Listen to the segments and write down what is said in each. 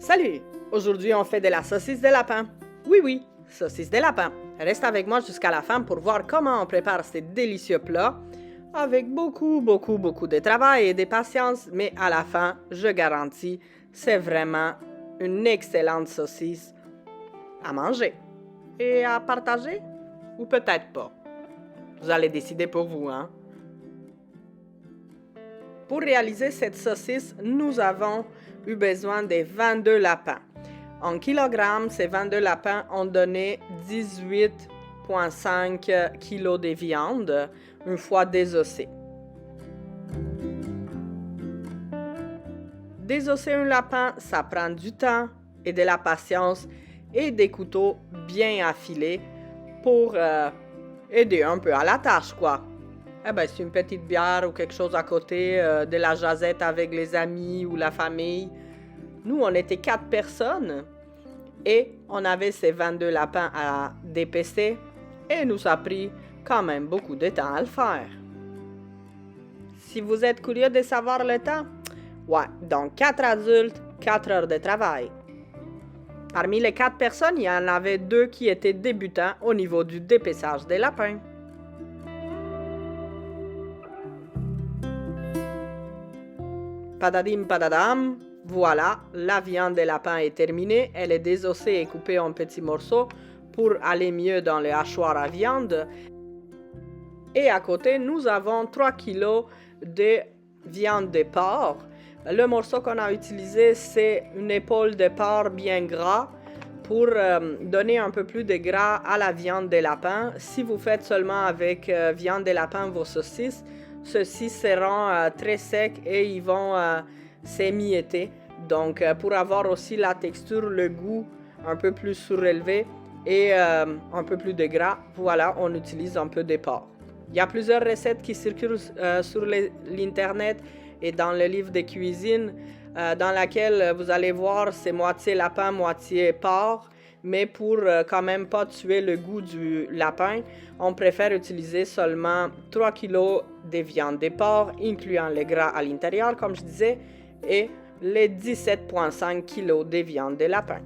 Salut! Aujourd'hui, on fait de la saucisse de lapin. Oui, saucisse de lapin. Reste avec moi jusqu'à la fin pour voir comment on prépare ces délicieux plats avec beaucoup de travail et de patience, mais à la fin, je garantis, c'est vraiment une excellente saucisse à manger. Et à partager? Ou peut-être pas. Vous allez décider pour vous, hein? Pour réaliser cette saucisse, nous avons eu besoin de 22 lapins. En kilogrammes, ces 22 lapins ont donné 18,5 kg de viande, une fois désossé. Désosser un lapin, ça prend du temps et de la patience et des couteaux bien affilés pour aider un peu à la tâche, quoi. C'est une petite bière ou quelque chose à côté, de la jasette avec les amis ou la famille. Nous, on était 4 personnes et on avait ces 22 lapins à dépecer et nous a pris quand même beaucoup de temps à le faire. Si vous êtes curieux de savoir le temps, donc 4 adultes, 4 heures de travail. Parmi les 4 personnes, il y en avait 2 qui étaient débutants au niveau du dépeçage des lapins. Padadim padadam, voilà, la viande de lapin est terminée, elle est désossée et coupée en petits morceaux pour aller mieux dans le hachoir à viande. Et à côté, nous avons 3 kg de viande de porc. Le morceau qu'on a utilisé, c'est une épaule de porc bien gras pour donner un peu plus de gras à la viande de lapin. Si vous faites seulement avec viande de lapin vos saucisses, ceux-ci seront très secs et ils vont s'émietter. Donc, pour avoir aussi la texture, le goût un peu plus surélevé et un peu plus de gras, voilà, on utilise un peu de porc. Il y a plusieurs recettes qui circulent sur l'internet et dans le livre de cuisine, dans laquelle vous allez voir c'est moitié lapin, moitié porc. Mais pour quand même pas tuer le goût du lapin, on préfère utiliser seulement 3 kg de viande de porc, incluant le gras à l'intérieur, comme je disais, et les 17,5 kg de viande de lapin.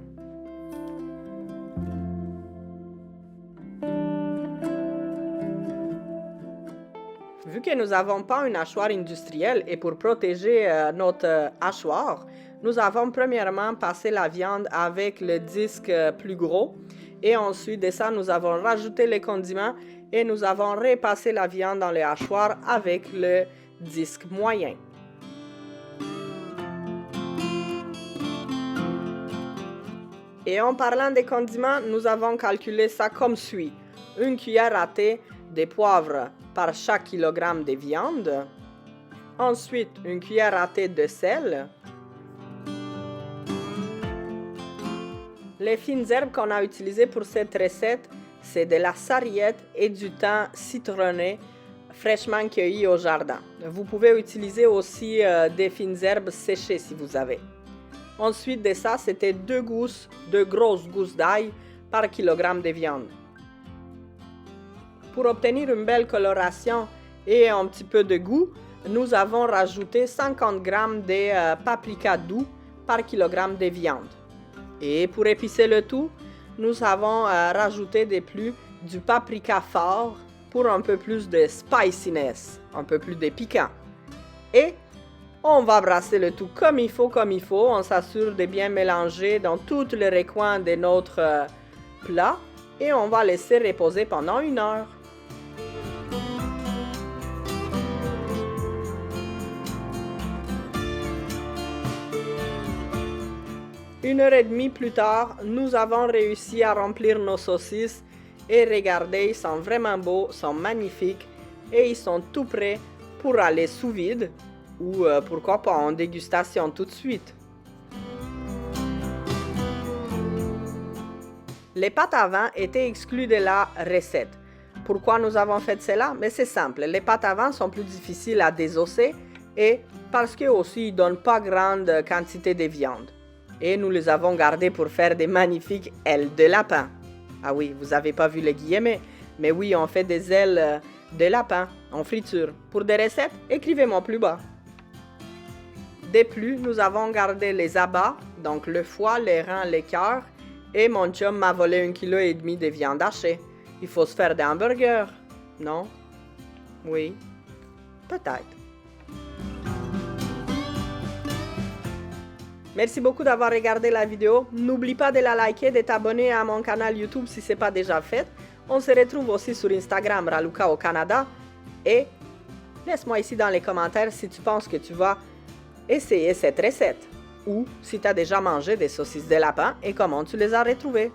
Vu que nous n'avons pas un hachoir industriel et pour protéger notre hachoir, nous avons premièrement passé la viande avec le disque plus gros et ensuite de ça, nous avons rajouté les condiments et nous avons repassé la viande dans le hachoir avec le disque moyen. Et en parlant des condiments, nous avons calculé ça comme suit. Une cuillère à thé de poivre par chaque kilogramme de viande. Ensuite, une cuillère à thé de sel. Les fines herbes qu'on a utilisées pour cette recette, c'est de la sarriette et du thym citronné fraîchement cueilli au jardin. Vous pouvez utiliser aussi des fines herbes séchées si vous avez. Ensuite de ça, c'était 2 grosses gousses d'ail par kilogramme de viande. Pour obtenir une belle coloration et un petit peu de goût, nous avons rajouté 50 g de paprika doux par kilogramme de viande. Et pour épicer le tout, nous avons rajouté de plus du paprika fort pour un peu plus de spiciness, un peu plus de piquant. Et on va brasser le tout comme il faut. On s'assure de bien mélanger dans tous les recoins de notre plat et on va laisser reposer pendant 1 heure. Une heure et demie plus tard, nous avons réussi à remplir nos saucisses et regardez, ils sont vraiment beaux, sont magnifiques et ils sont tout prêts pour aller sous vide ou pourquoi pas en dégustation tout de suite. Les pâtes à vin étaient exclues de la recette. Pourquoi nous avons fait cela? Mais c'est simple, les pâtes à vin sont plus difficiles à désosser et parce que aussi ils ne donnent pas grande quantité de viande. Et nous les avons gardés pour faire des magnifiques ailes de lapin. Ah oui, vous n'avez pas vu les guillemets, mais oui, on fait des ailes de lapin en friture. Pour des recettes, écrivez-moi plus bas. De plus, nous avons gardé les abats, donc le foie, les reins, les cœurs, et mon chum m'a volé 1,5 kg de viande hachée. Il faut se faire des hamburgers, non? Oui, peut-être. Merci beaucoup d'avoir regardé la vidéo. N'oublie pas de la liker, de t'abonner à mon canal YouTube si ce n'est pas déjà fait. On se retrouve aussi sur Instagram, Raluca au Canada. Et laisse-moi ici dans les commentaires si tu penses que tu vas essayer cette recette. Ou si tu as déjà mangé des saucisses de lapin et comment tu les as retrouvées.